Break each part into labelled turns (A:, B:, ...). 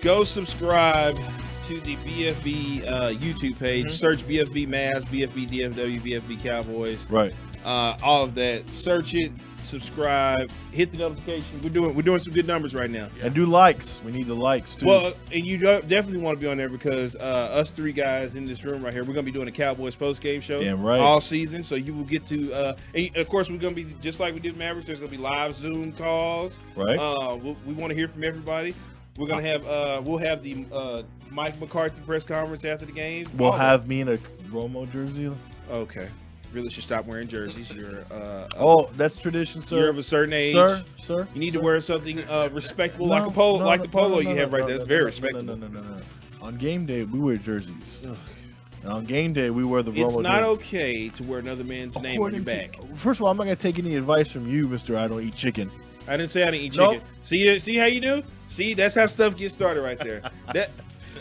A: go subscribe to the bFb YouTube page. Search bFb Mavs, bFb DFW, bFb Cowboys.
B: Right.
A: All of that. Search it. Subscribe. Hit the notification. We're doing some good numbers right now.
B: And do likes. We need the likes too.
A: Well, and you definitely want to be on there because us three guys in this room right here, we're gonna be doing a Cowboys post game show all season. So you will get to, and of course we're gonna be just like we did Mavericks. There's gonna be live Zoom calls.
B: Right.
A: We want to hear from everybody. We're gonna have we'll have the Mike McCarthy press conference after the game.
B: We'll have me in a Romo jersey.
A: Okay. Really should stop wearing jerseys. You're
B: that's tradition, sir.
A: You're of a certain age,
B: sir.
A: You need to wear something respectable, like a polo, like the polo you have right there. It's very respectable.
B: No. On game day, we wear jerseys. And on game day, we wear the Romo
A: It's not
B: jersey.
A: Okay to wear another man's name on your back.
B: First of all, I'm not gonna take any advice from you, Mr. I don't eat chicken.
A: I didn't say I didn't eat chicken. See how you do? See, that's how stuff gets started right there.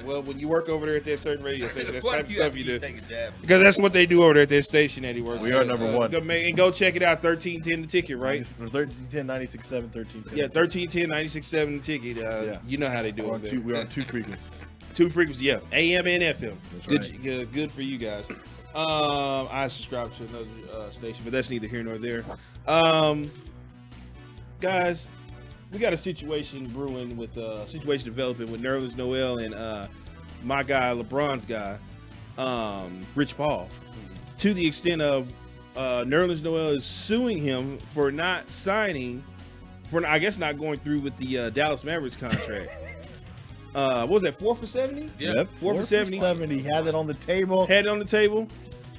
A: Well, when you work over there at that certain radio station, that's the type of stuff you do. Because that's what they do over there at that station that he works at.
B: We are number one.
A: And go check it out, 1310 The Ticket, right?
B: 1310, 96.7, 1310.
A: Yeah, 1310, 96.7 The Ticket. You know how they do it.
B: We're on two frequencies.
A: Two frequencies, yeah. AM and FM.
B: That's right.
A: Good for you guys. I subscribe to another station, but that's neither here nor there. Guys, we got a situation brewing with situation developing with Nerlens Noel and my guy, LeBron's guy, Rich Paul, to the extent of Nerlens Noel is suing him for not signing, I guess not going through with the Dallas Mavericks contract. What was that, 4 for 70?
B: Yep,
A: 4 for 70.
B: He had it on the table.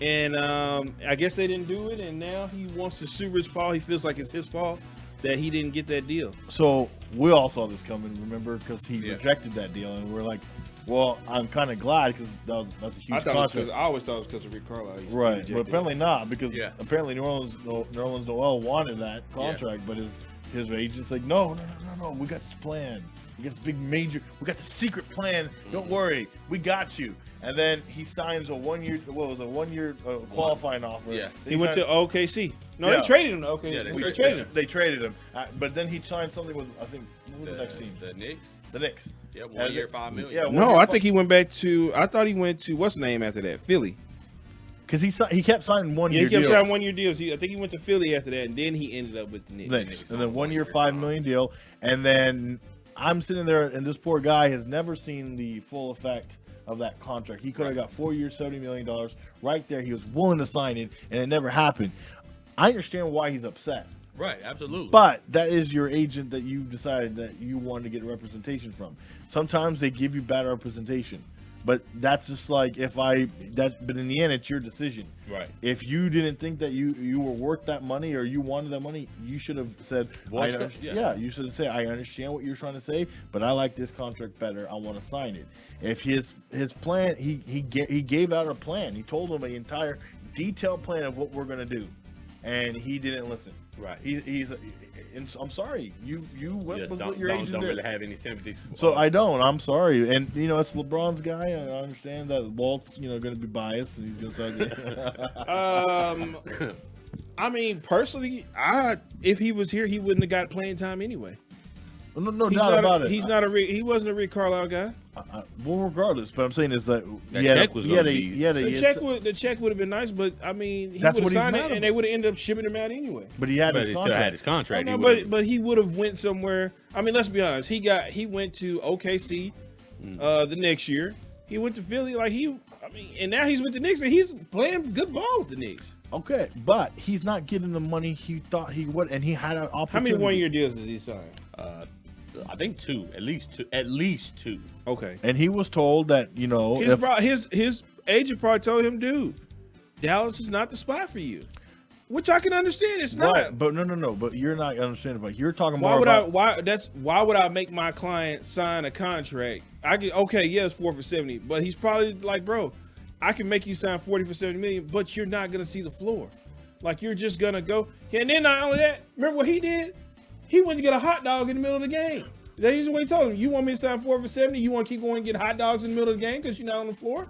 A: And I guess they didn't do it, and now he wants to sue Rich Paul. He feels like it's his fault that he didn't get that deal.
B: So we all saw this coming, remember, because he rejected that deal, and we're like, well, I'm kind of glad because that's a huge contract.
A: I always thought it was because of Rick Carlisle.
B: Right, but apparently not, because apparently Nerlens Noel wanted that contract, but his agent's like, no, we got this plan. We got this big major, we got the secret plan. Don't worry, we got you. And then he signs a one-year qualifying offer.
A: Yeah, he went to OKC. No, they traded him to OKC.
B: They traded him, but then he signed something with, I think, what was the next team?
C: The Knicks.
B: The Knicks.
C: Yeah, 1 year, $5 million.
B: Yeah,
A: no, I think he went back to. I thought he went to what's the name after that? Philly.
B: Because he kept signing 1 year deals.
A: He kept signing 1 year deals. I think he went to Philly after that, and then he ended up with the Knicks.
B: And then 1 year, $5 million deal, and then I'm sitting there, and this poor guy has never seen the full effect of that contract. He could have got 4 years, $70 million right there. He was willing to sign it, and it never happened. I understand why he's upset.
C: Right, absolutely.
B: But that is your agent that you decided that you wanted to get representation from. Sometimes they give you bad representation, but that's just like but in the end, it's your decision.
C: Right.
B: If you didn't think that you were worth that money or you wanted that money, you should have said, you should have said, I understand what you're trying to say, but I like this contract better. I want to sign it. If his plan, he gave out a plan. He told them an entire detailed plan of what we're going to do, and he didn't listen.
C: Right.
B: I'm sorry. You went with what your agent did.
C: Don't really have any sympathy.
B: So I don't. I'm sorry. And it's LeBron's guy. I understand that Walt's going to be biased and he's going to say.
A: I mean, personally, if he was here, he wouldn't have got playing time anyway.
B: No doubt about it.
A: He wasn't a Rick Carlisle guy.
B: Well, regardless, but I'm saying is that
C: the
A: check would have been nice, but I mean, he would have signed it, and they would have ended up shipping him out anyway.
B: But he had his contract.
C: Still had his contract.
A: But he would have went somewhere. I mean, let's be honest. He went to OKC the next year. He went to Philly, and now he's with the Knicks, and he's playing good ball with the Knicks.
B: Okay, but he's not getting the money he thought he would, and he had an opportunity.
A: How many 1 year deals did he sign?
C: I think 2, at least two.
A: Okay.
B: And he was told that,
A: his agent probably told him, dude, Dallas is not the spot for you. Which I can understand. It's not.
B: Right, but no. But you're not understanding. But you're talking
A: why
B: more
A: why would I make my client sign a contract? It's 4 for 70, but he's probably like, bro, I can make you sign 40 for 70 million, but you're not gonna see the floor. Like you're just gonna go. And then not only that, remember what he did? He went to get a hot dog in the middle of the game. That's what he told him. You want me to sign 4 for 70? You want to keep going and get hot dogs in the middle of the game because you're not on the floor?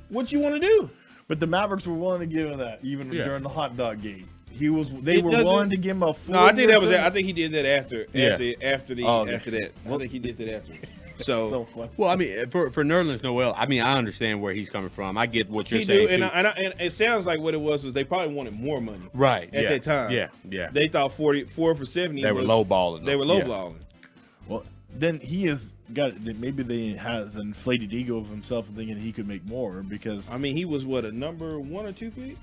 A: What you want to do?
B: But the Mavericks were willing to give him that even during the hot dog game. They were willing to give him a 4
A: No, I think that was that. I think he did that after that.
B: I
A: think he did that after. So
B: funny.
C: Well, I mean, for Nerlens Noel, I mean, I understand where he's coming from. I get what you're
A: he
C: saying.
A: do, and it sounds like what it was they probably wanted more money.
C: Right.
A: At that time.
C: Yeah.
A: They thought 4 for 70.
C: They were lowballing.
A: They were lowballing.
B: Well, then he has got maybe they has an inflated ego of himself and thinking he could make more because
A: I mean, he was what, a number 1 or 2 pick?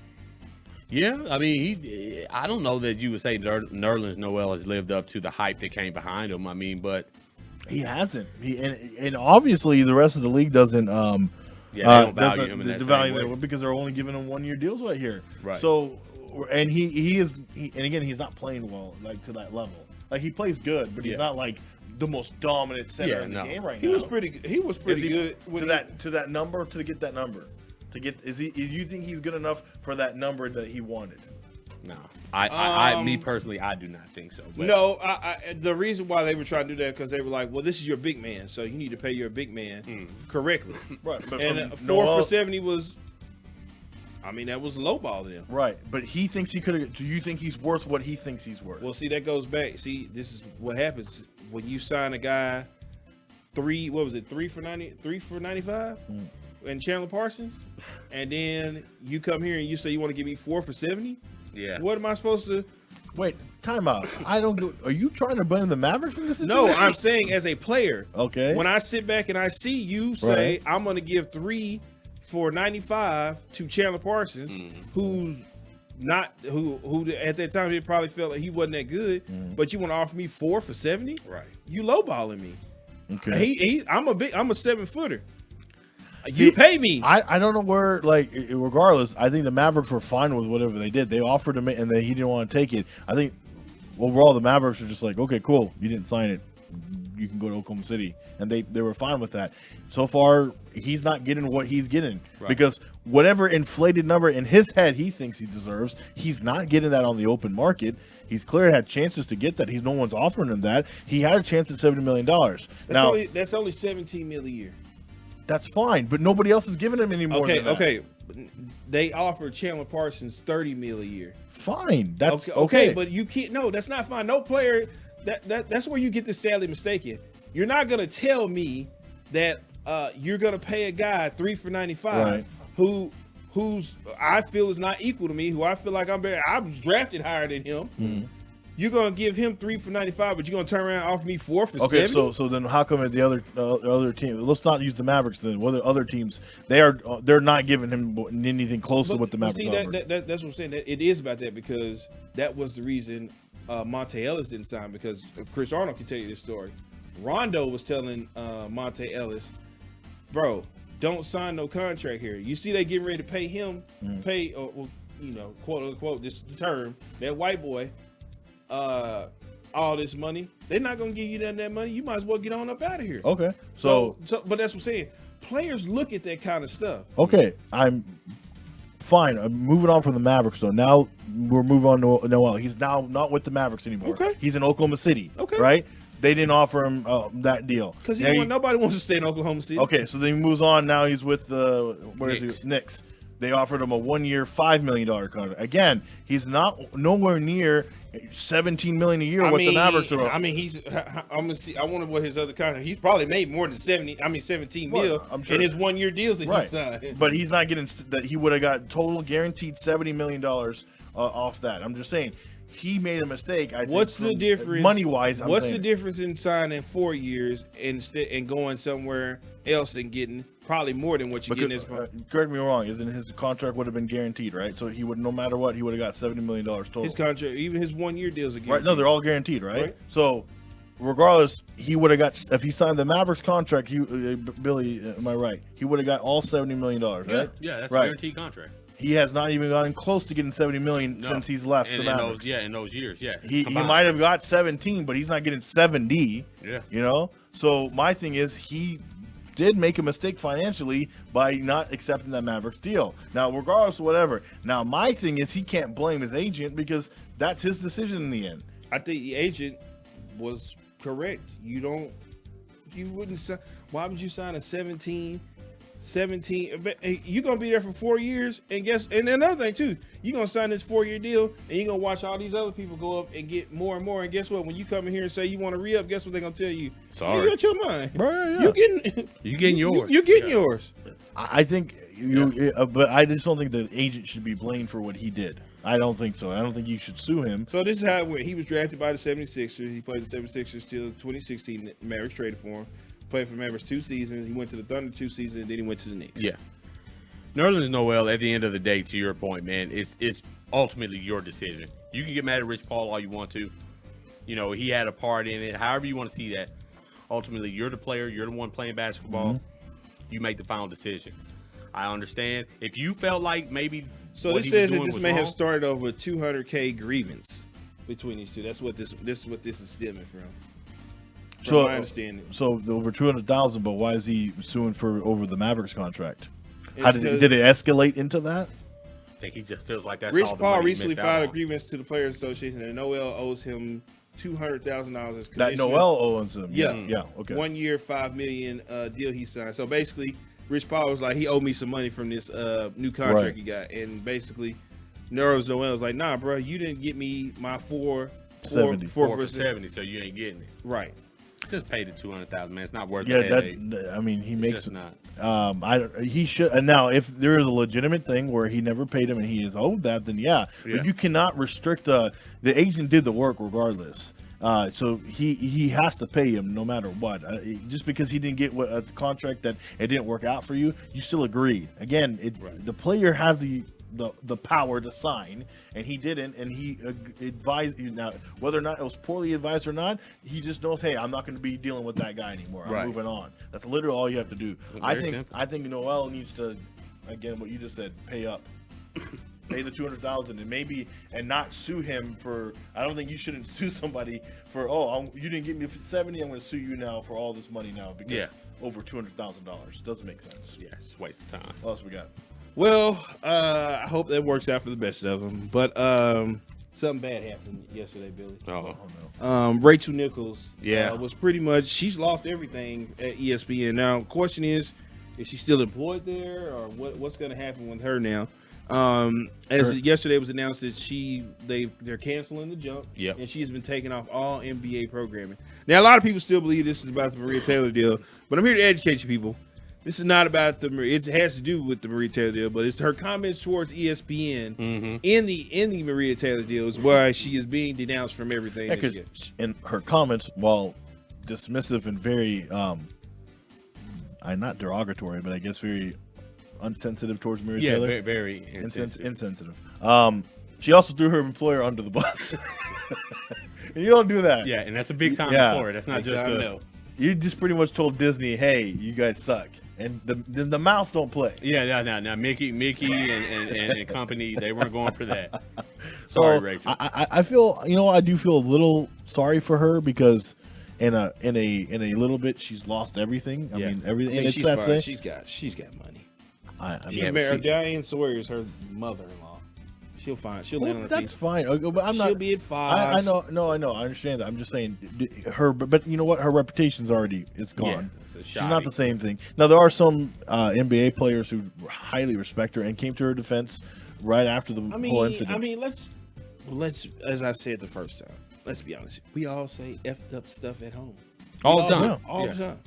C: Yeah, I mean, I don't know that you would say Nerlens Noel has lived up to the hype that came behind him. I mean, but
B: he hasn't. And obviously the rest of the league doesn't.
C: They don't value him in that same way.
B: Because they're only giving him 1-year deals right here.
C: Right.
B: So, and he is, and again, he's not playing well like to that level. Like he plays good, but he's not like the most dominant center in the game right now.
A: He was pretty good
B: to that number to get that number. To get you think he's good enough for that number that he wanted?
C: No, I me personally, I do not think so. But.
A: No, the reason why they were trying to do that because they were like, well, this is your big man, so you need to pay your big man correctly.
B: Right, but
A: and 4 for 70 was, I mean, that was lowballing him.
B: Right, but he thinks he could have. Do you think he's worth what he thinks he's worth?
A: Well, see, that goes back. See, this is what happens when you sign a guy 3 for 95. And Chandler Parsons, and then you come here and you say you want to give me 4 for 70.
C: Yeah.
A: What am I supposed to?
B: Wait, time out. I don't. Are you trying to blame the Mavericks in this situation?
A: No, I'm saying as a player.
B: Okay.
A: When I sit back and I see you say I'm going to give 3 for 95 to Chandler Parsons, who's not who at that time he probably felt like he wasn't that good, but you want to offer me 4 for 70?
C: Right.
A: You lowballing me.
B: Okay.
A: I'm a 7-footer. You pay me.
B: I don't know where, like, regardless, I think the Mavericks were fine with whatever they did. They offered him it, and he didn't want to take it. I think overall the Mavericks are just like, okay, cool. You didn't sign it. You can go to Oklahoma City. And they were fine with that. So far, he's not getting what he's getting. Right. Because whatever inflated number in his head he thinks he deserves, he's not getting that on the open market. He's clearly had chances to get that. No one's offering him that. He had a chance at $70 million.
A: That's only $17 million a year.
B: That's fine, but nobody else is giving him any more than that.
A: Okay. They offered Chandler Parsons $30 million a year.
B: Fine. That's
A: okay. But you can't. No, that's not fine. No player. That's where you get this sadly mistaken. You're not gonna tell me that you're gonna pay a guy 3 for 95 who's I feel is not equal to me. Who I feel like I was drafted higher than him. You're gonna give him 3 for 95, but you're gonna turn around and offer me 4 for 70?
B: Okay, so then how come at the other team? Let's not use the Mavericks then. What are the other teams? They're not giving him anything close to what the Mavericks offered.
A: That's what I'm saying. It is about that because that was the reason Monte Ellis didn't sign, because Chris Arnold can tell you this story. Rondo was telling Monte Ellis, bro, don't sign no contract here. You see they getting ready to pay him, quote unquote, this term, that white boy. All this money, they're not gonna give you that money. You might as well get on up out of here.
B: Okay,
A: so but that's what I'm saying. Players look at that kind of stuff.
B: Okay, I'm fine. I'm moving on from the Mavericks though. Now we're moving on to Noel. He's now not with the Mavericks anymore.
A: Okay,
B: he's in Oklahoma City.
A: Okay,
B: right? They didn't offer him that deal
A: because nobody wants to stay in Oklahoma City.
B: Okay, so then he moves on. Now he's with the Knicks. They offered him a 1-year, $5 million contract. Again, he's nowhere near $17 million a year. The Mavericks are.
A: I mean, I'm gonna see. I wonder what his other contract. He's probably made more than 17 mil in his 1-year deals that he signed.
B: But he's not getting that. He would have got total guaranteed $70 million off that. I'm just saying. He made a mistake.
A: What's the difference
B: money-wise?
A: What's the difference in signing 4 years and going somewhere else and getting probably more than what you get in this?
B: Correct me wrong. Isn't his contract would have been guaranteed, right? So he would, no matter what, he would have got $70 million total.
A: His contract, even his 1-year deals are guaranteed.
B: Right? No, they're all guaranteed, right? So, regardless, he would have got, if he signed the Mavericks contract. Billy, am I right? He would have got all $70 million, right?
C: Yeah, that's a guaranteed contract.
B: He has not even gotten close to getting $70 million since he's left the Mavericks.
C: In those years,
B: He might have got 17, but he's not getting 70.
C: Yeah.
B: You know? So my thing is he did make a mistake financially by not accepting that Mavericks deal. Now, regardless of whatever. Now, my thing is he can't blame his agent because that's his decision in the end.
A: I think the agent was correct. You wouldn't sign. Why would you sign a 17 17. You're gonna be there for 4 years, and another thing too, you're gonna sign this 4-year deal, and you're gonna watch all these other people go up and get more and more. And guess what? When you come in here and say you want to re-up, guess what they're gonna tell you?
C: Sorry,
A: you got your mind.
B: Right, yeah.
A: You're getting
C: yours.
A: You're getting yours.
B: I think but I just don't think the agent should be blamed for what he did. I don't think so. I don't think you should sue him.
A: So this is how it went. He was drafted by the 76ers. He played the 76ers till 2016. Mavericks traded for him. Played for the Mavericks 2 seasons. He went to the Thunder 2 seasons, and then he went to the Knicks.
C: Yeah. Nerlens Noel, at the end of the day, to your point, man, it's ultimately your decision. You can get mad at Rich Paul all you want to. You know, he had a part in it. However you want to see that. Ultimately, you're the player. You're the one playing basketball. Mm-hmm. You make the final decision. I understand. If you felt like maybe
A: so this says that this may have started over a $200K grievance between these two. That's what this is stemming from. From my understanding.
B: So over 200,000, but why is he suing for over the Mavericks contract? How did it escalate into that?
C: I think he just feels like that's
A: Rich
C: all the
A: Paul
C: money
A: recently filed a grievance to the Players Association, and Noel owes him $200,000 as commission.
B: That Noel owes him.
A: Yeah.
B: Okay.
A: 1 year, $5 million deal he signed. So basically, Rich Paul was like, he owed me some money from this new contract he got, and basically, Nerlens Noel was like, nah, bro, you didn't get me my 4 for
C: 70, so you ain't getting it.
A: Right.
C: Just pay the $200,000, man. It's not worth
B: it.
C: Yeah,
B: I mean, he makes
C: it. Not.
B: He should. And now, if there is a legitimate thing where he never paid him and he is owed that, then yeah. But you cannot restrict. The agent did the work regardless. So he has to pay him no matter what. Just because he didn't get a contract that it didn't work out for you, you still agreed. Again, the player has the power to sign, and he didn't, and he advised you. Now, whether or not it was poorly advised or not, he just knows, hey, I'm not going to be dealing with that guy anymore. I'm moving on. That's literally all you have to do. I think Noel needs to, again, what you just said, pay up. Pay the $200,000 and not sue him for. I don't think you shouldn't sue somebody for. You didn't get me 70. I'm going to sue you now for all this money now because over $200,000 doesn't make sense.
C: Yeah, it's a waste of time.
B: What else we got?
A: Well, I hope that works out for the best of them. But something bad happened yesterday, Billy.
C: Oh
A: no. Rachel NIchols.
C: Yeah.
A: Was pretty much. She's lost everything at ESPN. Now, question is she still employed there, or what's going to happen with her now? Yesterday was announced that they're canceling the jump, and she's been taking off all NBA programming. Now, a lot of people still believe this is about the Maria Taylor deal, but I'm here to educate you people. This is not about it has to do with the Maria Taylor deal, but it's her comments towards ESPN in the Maria Taylor deal is why she is being denounced from everything.
B: And her comments, while dismissive and very, not derogatory, but I guess very unsensitive towards Maria Taylor.
C: Yeah, very
B: insensitive. She also threw her employer under the bus. And you don't do that.
C: Yeah, and that's a big time employer. That's not just
B: You just pretty much told Disney, hey, you guys suck. And the mouse don't play.
C: Yeah, now Mickey and company, they weren't going for that.
B: Sorry,
C: Rachel.
B: I feel, I do feel a little sorry for her because in a little bit she's lost everything. I mean everything.
A: I mean, she's fine. She's got money. Diane Sawyer is her mother-in-law. She'll land on her
B: that's
A: feet.
B: Fine. But I'm not.
A: She'll be at 5.
B: I know. No, I know. I understand that. I'm just saying her. But you know what? Her reputation's already gone. Yeah, she's not the same thing. Now there are some NBA players who highly respect her and came to her defense right after the whole incident.
A: I mean, let's as I said the first time. Let's be honest. We all say effed up stuff at home
C: all the time.
A: All the time.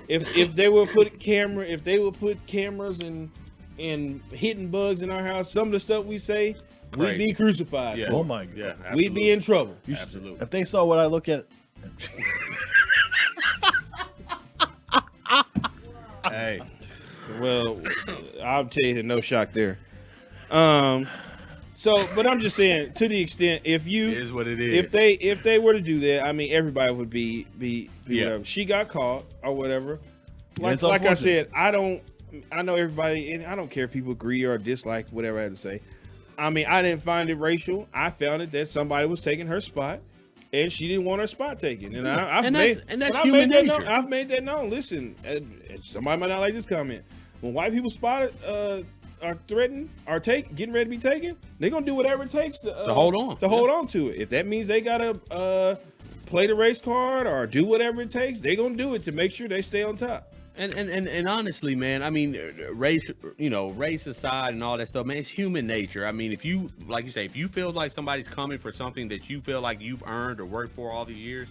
A: If they would put cameras and hitting bugs in our house, some of the stuff we say, we'd be crucified.
C: Yeah.
A: For.
B: Oh my God.
C: Yeah,
A: we'd be in trouble.
C: Absolutely.
B: If they saw what I look at.
C: Hey.
A: Well, I'll tell you, no shock there. But I'm just saying, to the extent, it is what it is. If they were to do that, I mean, everybody would be whatever. She got caught or whatever. Like I said, I know everybody, and I don't care if people agree or dislike whatever I had to say. I mean, I didn't find it racial. I found it that somebody was taking her spot, and she didn't want her spot taken. And
C: that's human nature.
A: I've made that known. Listen, somebody might not like this comment. When white people are threatened or getting ready to be taken, they're gonna do whatever it takes to
C: hold on.
A: Hold on to it. If that means they gotta play the race card or do whatever it takes, they're gonna do it to make sure they stay on top.
C: And honestly, man, I mean, race aside and all that stuff, man, it's human nature. I mean, if you, like you say, if you feel like somebody's coming for something that you feel like you've earned or worked for all these years,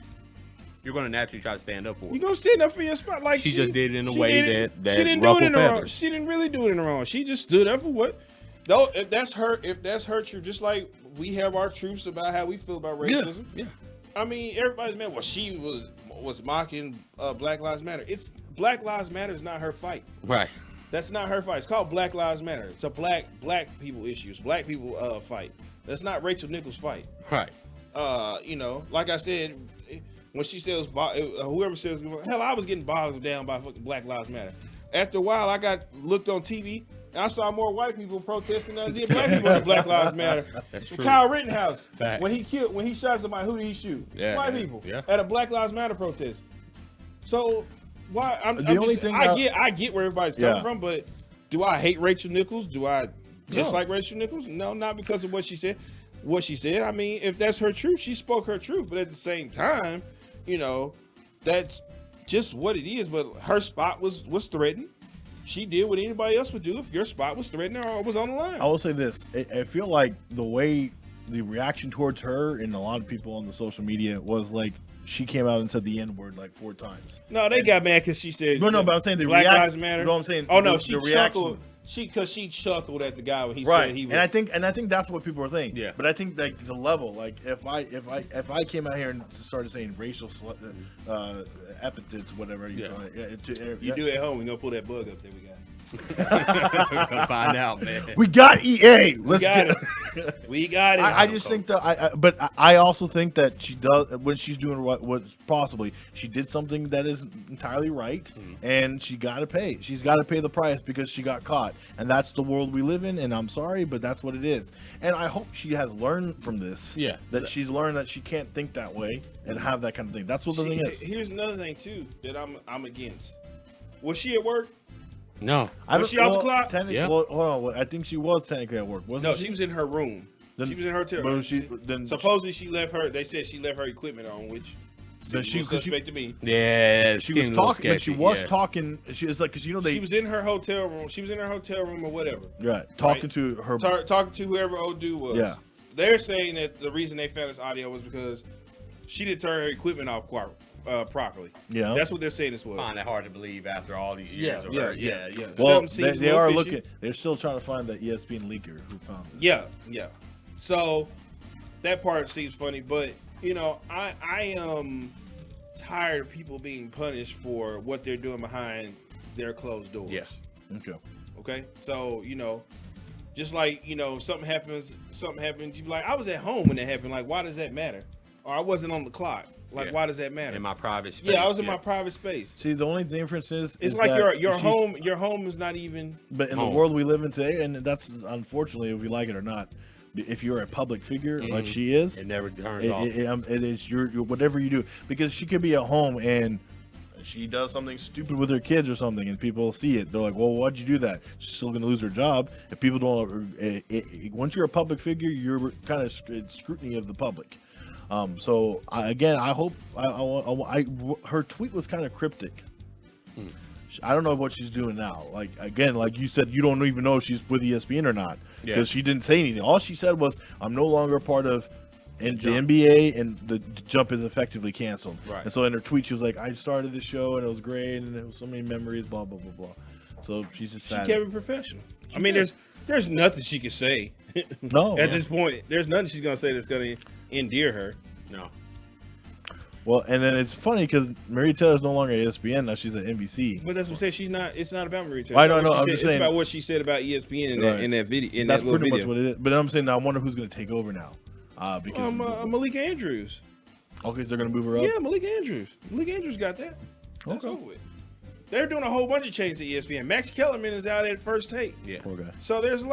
C: you're going to naturally try to stand up for it.
A: You're going to stand up for your spot. Like
C: she just did it in a way that
A: she didn't do it in the wrong. She didn't really do it in the wrong. She just stood up for what. Though if that's her truth, just like we have our truths about how we feel about racism.
C: Yeah.
A: I mean, everybody's mad. Well, she was mocking Black Lives Matter. It's Black Lives Matter is not her fight.
C: Right.
A: That's not her fight. It's called Black Lives Matter. It's a black people issue. It's black people fight. That's not Rachel Nichols' fight.
C: Right.
A: Like I said, when she says whoever says, hell, I was getting bogged down by fucking Black Lives Matter. After a while, I got looked on TV. And I saw more white people protesting than I did black people in Black Lives Matter.
C: That's true.
A: Kyle Rittenhouse,
C: Fact.
A: when he shot somebody, who did he shoot?
C: Yeah,
A: white people
C: yeah.
A: at a Black Lives Matter protest. So why? I get where everybody's coming from, but do I hate Rachel Nichols? Do I dislike Rachel Nichols? No, not because of what she said. I mean, if that's her truth, she spoke her truth. But at the same time, that's just what it is. But her spot was threatened. She did what anybody else would do if your spot was threatened or was on the line.
B: I will say this. I feel like the reaction towards her and a lot of people on the social media was like she came out and said the N-word like 4 times.
A: No, they got mad because she said
B: but I'm saying the
A: Black Lives Matter.
B: You know what I'm saying?
A: Oh, no, she chuckled. She chuckled at the guy when he said he was.
B: And I think that's what people were saying.
C: Yeah.
B: But I think like the level, like if I came out here and started saying racial epithets, whatever you call it,
A: you do it at home. We're gonna pull that bug up there. We got.
C: We're gonna find out, man.
B: We got EA.
A: We got it.
B: I just think that but I also think that she does when she's doing what possibly she did something that is entirely right, and she got to pay. She's got to pay the price because she got caught, and that's the world we live in. And I'm sorry, but that's what it is. And I hope she has learned from this.
C: Yeah,
B: that she's learned that she can't think that way and have that kind of thing. That's what the thing is.
A: Here's another thing too that I'm against. Was she at work?
C: No.
A: Was she off the clock?
B: Yeah. Well, hold on. I think she was technically at work. Wasn't she?
A: She was in her room. She was in her hotel room. Supposedly she left her. They said she left her equipment on, which seems suspect to me.
C: Yeah,
B: she was talking. But she was talking. She was like, because
A: she was in her hotel room. She was in her hotel room or whatever.
B: Right. Talking to her.
A: Talking to whoever Odu was.
B: Yeah.
A: They're saying that the reason they found this audio was because she didn't turn her equipment off properly. Yeah, that's what they're saying this was.
C: I find it hard to believe after all these years. Yeah.
B: Well, they are looking. They're still trying to find the ESPN leaker who found this.
A: Yeah. So that part seems funny, but I am tired of people being punished for what they're doing behind their closed doors.
C: Yeah.
A: Okay. So just like something happens. You be like, I was at home when it happened. Like, why does that matter? Or I wasn't on the clock. Like, why does that matter?
C: In my private space.
A: Yeah, I was in my private space.
B: See, the only difference is
A: it's like your home. Your home is not even.
B: But in the world we live in today, and that's unfortunately, if we like it or not, if you're a public figure like she is,
C: it never turns off.
B: It is your whatever you do, because she could be at home and she does something stupid with her kids or something, and people see it. They're like, "Well, why'd you do that?" She's still gonna lose her job. If people don't, once you're a public figure, you're kind of scrutiny of the public. So I hope her tweet was kind of cryptic. I don't know what she's doing now. Like you said, you don't even know if she's with ESPN or not because she didn't say anything. All she said was, "I'm no longer a part of the NBA, and the jump is effectively canceled."
C: Right.
B: And so in her tweet, she was like, "I started the show and it was great, and there was so many memories, blah blah blah blah." So she's just sad.
A: She kept it professional. I mean, there's nothing she could say.
B: No.
A: At this point, there's nothing she's gonna say that's gonna endear her.
C: No.
B: Well, and then it's funny because Maria Taylor's no longer at ESPN now; she's at NBC.
A: But that's what I'm saying. She's not. It's not about Maria Taylor.
B: I don't know. I'm just saying
A: it's about what she said about ESPN in that video.
B: That's pretty much what it is. But I'm saying now, I wonder who's going to take over now. Because
A: Malika Andrews.
B: Okay, they're going to move her up.
A: Yeah, Malika Andrews. Malika Andrews got that. That's over with. They're doing a whole bunch of changes at ESPN. Max Kellerman is out at First Take.
C: Yeah.
B: Poor guy.
A: So there's a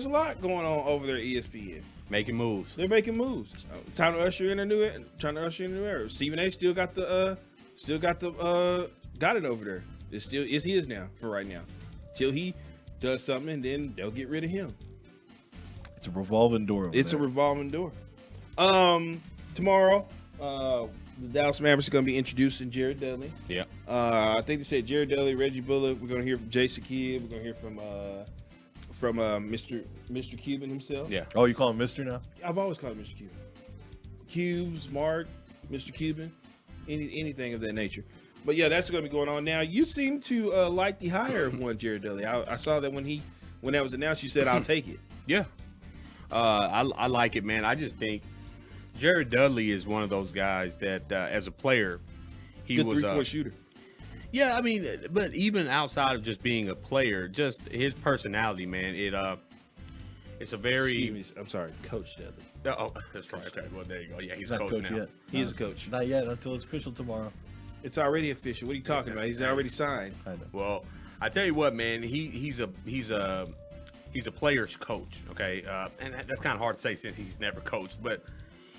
A: lot going on over there at ESPN.
C: Making moves.
A: They're making moves. Trying to usher in a new era. Stephen A. still got it over there. It's his now for right now. Till he does something, and then they'll get rid of him.
B: It's a revolving door.
A: A revolving door. Tomorrow, the Dallas Mavericks are going to be introducing Jared Dudley.
C: Yeah.
A: I think they said Jared Dudley, Reggie Bullock. We're going to hear from Jason Kidd. We're going to hear from Mr. Cuban himself.
C: Yeah.
B: Oh, you call him Mister now?
A: I've always called him Mr. Cuban. Cubes, Mark, Mr. Cuban, anything of that nature. But yeah, that's going to be going on now. You seem to like the hire of one Jared Dudley. I saw that when that was announced, you said I'll take it.
C: Yeah. I like it, man. I just think Jared Dudley is one of those guys that, as a player, he
A: Good
C: was a
A: 3-point shooter.
C: Yeah, I mean, but even outside of just being a player, just his personality, man. It's a very.
A: Excuse me, I'm sorry, Coach Dudley.
C: Oh, that's right. Okay, well, there you go. Yeah, he's
B: Not
C: a coach now.
B: yet.
A: He is a coach.
B: Not yet, until it's official tomorrow.
A: It's already official. What are you talking about? He's already signed.
B: I know.
C: Well, I tell you what, man. He's a player's coach. Okay, and that's kind of hard to say since he's never coached, but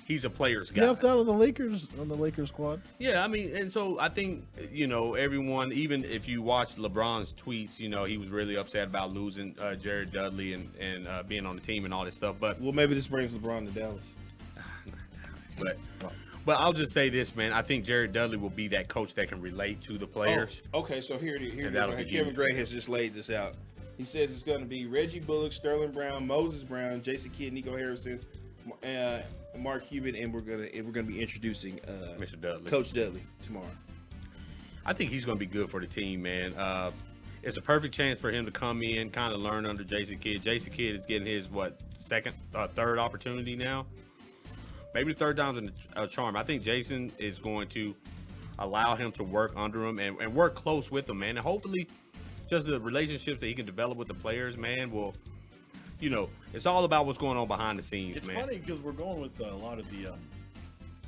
C: he's a player's guy.
B: He helped out on the Lakers squad.
C: Yeah, I mean, and so I think, everyone, even if you watch LeBron's tweets, he was really upset about losing Jared Dudley and being on the team and all this stuff. But
A: Well, maybe this brings LeBron to Dallas.
C: but I'll just say this, man. I think Jared Dudley will be that coach that can relate to the players.
A: Oh, okay, so here it is.
C: And that'll be
A: Kevin
C: huge.
A: Gray has just laid this out. He says it's going to be Reggie Bullock, Sterling Brown, Moses Brown, Jason Kidd, Nico Harrison, Mark Cuban, and we're gonna be introducing
C: Mr. Dudley.
A: Coach Dudley tomorrow.
C: I think he's going to be good for the team, man. It's a perfect chance for him to come in, kind of learn under Jason Kidd. Jason Kidd is getting his third opportunity now. Maybe the third time's a charm. I think Jason is going to allow him to work under him and work close with him, man. And hopefully, just the relationships that he can develop with the players, man, will. It's all about what's going on behind the scenes,
B: It's
C: man.
B: funny because we're going with a lot of the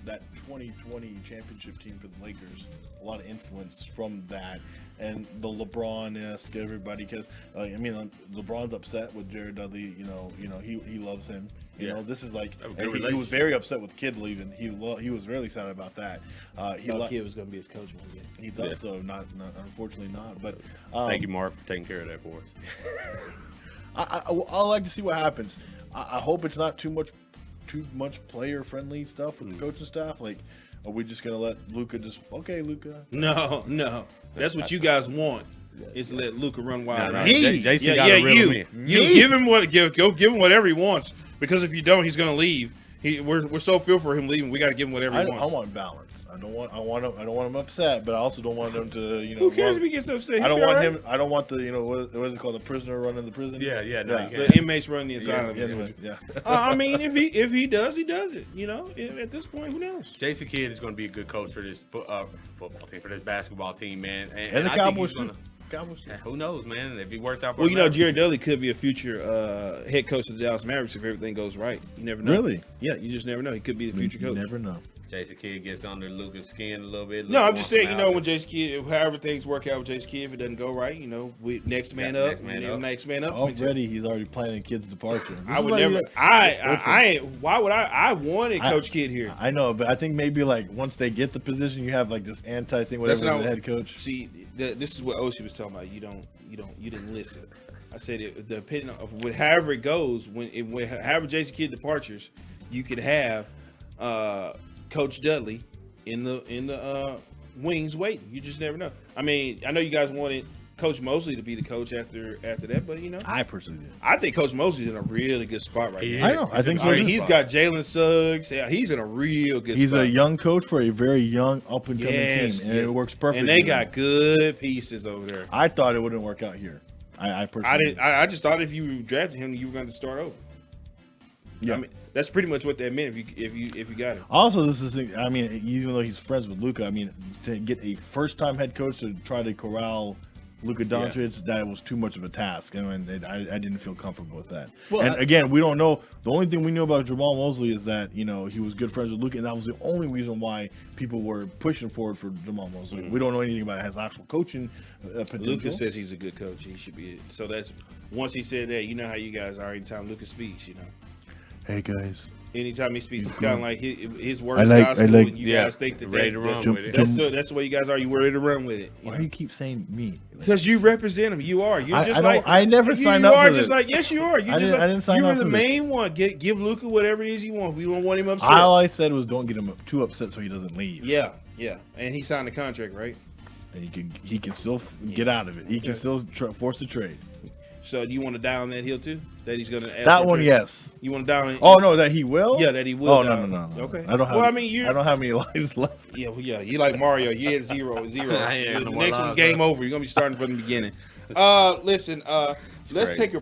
B: that 2020 championship team for the Lakers. A lot of influence from that and the LeBron-esque everybody. Because LeBron's upset with Jared Dudley. He loves him. This is like
C: A good
B: he was
C: relationship.
B: very upset with Kidd leaving. He was really excited about that.
A: Kidd was going to be his coach one day.
B: He thought so. Not unfortunately not. But
C: Thank you, Mark, for taking care of that for us.
B: I like to see what happens. I hope it's not too much player friendly stuff with the coaching staff. Like, are we just gonna let Luka Luka?
A: No. That's what you guys want. Is to let Luka run wild.
C: No,
A: Me?
C: Jason got to reel him in.
A: You give him give him whatever he wants. Because if you don't, he's gonna leave. We're so feel for him leaving. We got to give him whatever he wants.
B: I want balance. I don't want him upset, but I also don't want him to
A: Who cares if he gets upset?
B: I don't want him. I don't want the what is it called, the prisoner running the prison.
C: Yeah.
A: The inmates running the asylum.
B: Yeah.
A: I mean, if he does, he does it. At this point, who knows?
C: Jason Kidd is going to be a good coach for this football team, for this basketball team, man.
B: And the
C: I think
B: Cowboys
C: he's
B: too. Cowboys too.
C: Who knows, man? If he works out for
A: Well, Jared Dudley could be a future head coach of the Dallas Mavericks if everything goes right. You never know.
B: Really?
A: Yeah, you just never know. He could be the future
B: You
A: coach.
B: never know.
C: Jason Kidd gets under Luka's skin a little bit.
A: No, I'm just saying, when Jason Kidd, however things work out with Jason Kidd, if it doesn't go right, we next man up. Next man up.
B: Already, he's already planning Kidd's departure.
A: I would never. Why would I? I wanted Coach Kidd here.
B: I know, but I think maybe like once they get the position, you have like this anti thing, whatever,
A: That's not-
B: the head coach.
A: See, this is what Oshie was talking about. You didn't listen. I said depending on however it goes, however Jason Kidd departures, you could have Coach Dudley in the wings waiting. You just never know. I mean, I know you guys wanted Coach Mosley to be the coach after that, but
B: I personally did.
A: I think Coach Mosley's in a really good spot right now.
B: I know. I think so.
A: I mean, he's got Jalen Suggs. Yeah, he's in a real good spot.
B: He's a young coach for a very young up and coming team, and it works perfectly.
A: And they got good pieces over there.
B: I thought it wouldn't work out here. I personally.
A: I just thought if you drafted him, you were going to start over.
B: Yeah.
A: I mean, that's pretty much what that meant if you got him.
B: Also, this is. I mean, even though he's friends with Luka, I mean, to get a first-time head coach to try to corral Luka Doncic, that was too much of a task. I mean, I didn't feel comfortable with that. Well, again, we don't know. The only thing we knew about Jamal Mosley is that he was good friends with Luka, and that was the only reason why people were pushing forward for Jamal Mosley. We don't know anything about his actual coaching potential.
A: Luka says he's a good coach. He should be. So that's once he said that. You know how you guys are. Anytime Luka speaks,
B: Hey guys,
A: Anytime he speaks, it's kind of like his words gospel, and you guys think that
C: ready to run with it.
A: That's the way you guys are. You ready to run with it.
B: Why do you keep saying me?
A: Because you represent him. You are. You're just
B: I never signed up for this.
A: You are just like, yes, you are.
B: I didn't sign up
A: You were
B: for
A: the
B: this.
A: main one. Give Luka whatever it is you want. We don't want him upset.
B: All I said was don't get him too upset so he doesn't leave.
A: Yeah. And he signed the contract, right?
B: And he can still get out of it. He can still force the trade.
A: So do you want to die on that hill too? That he's going to ask
B: that one, yes.
A: You want to die on it?
B: Oh no, that he will?
A: Yeah, that he will.
B: Oh no.
A: Okay.
B: I don't have any lives left.
A: Yeah. You like Mario. You had 0. The next one's game over. You're gonna be starting from the beginning. Listen. Let's take a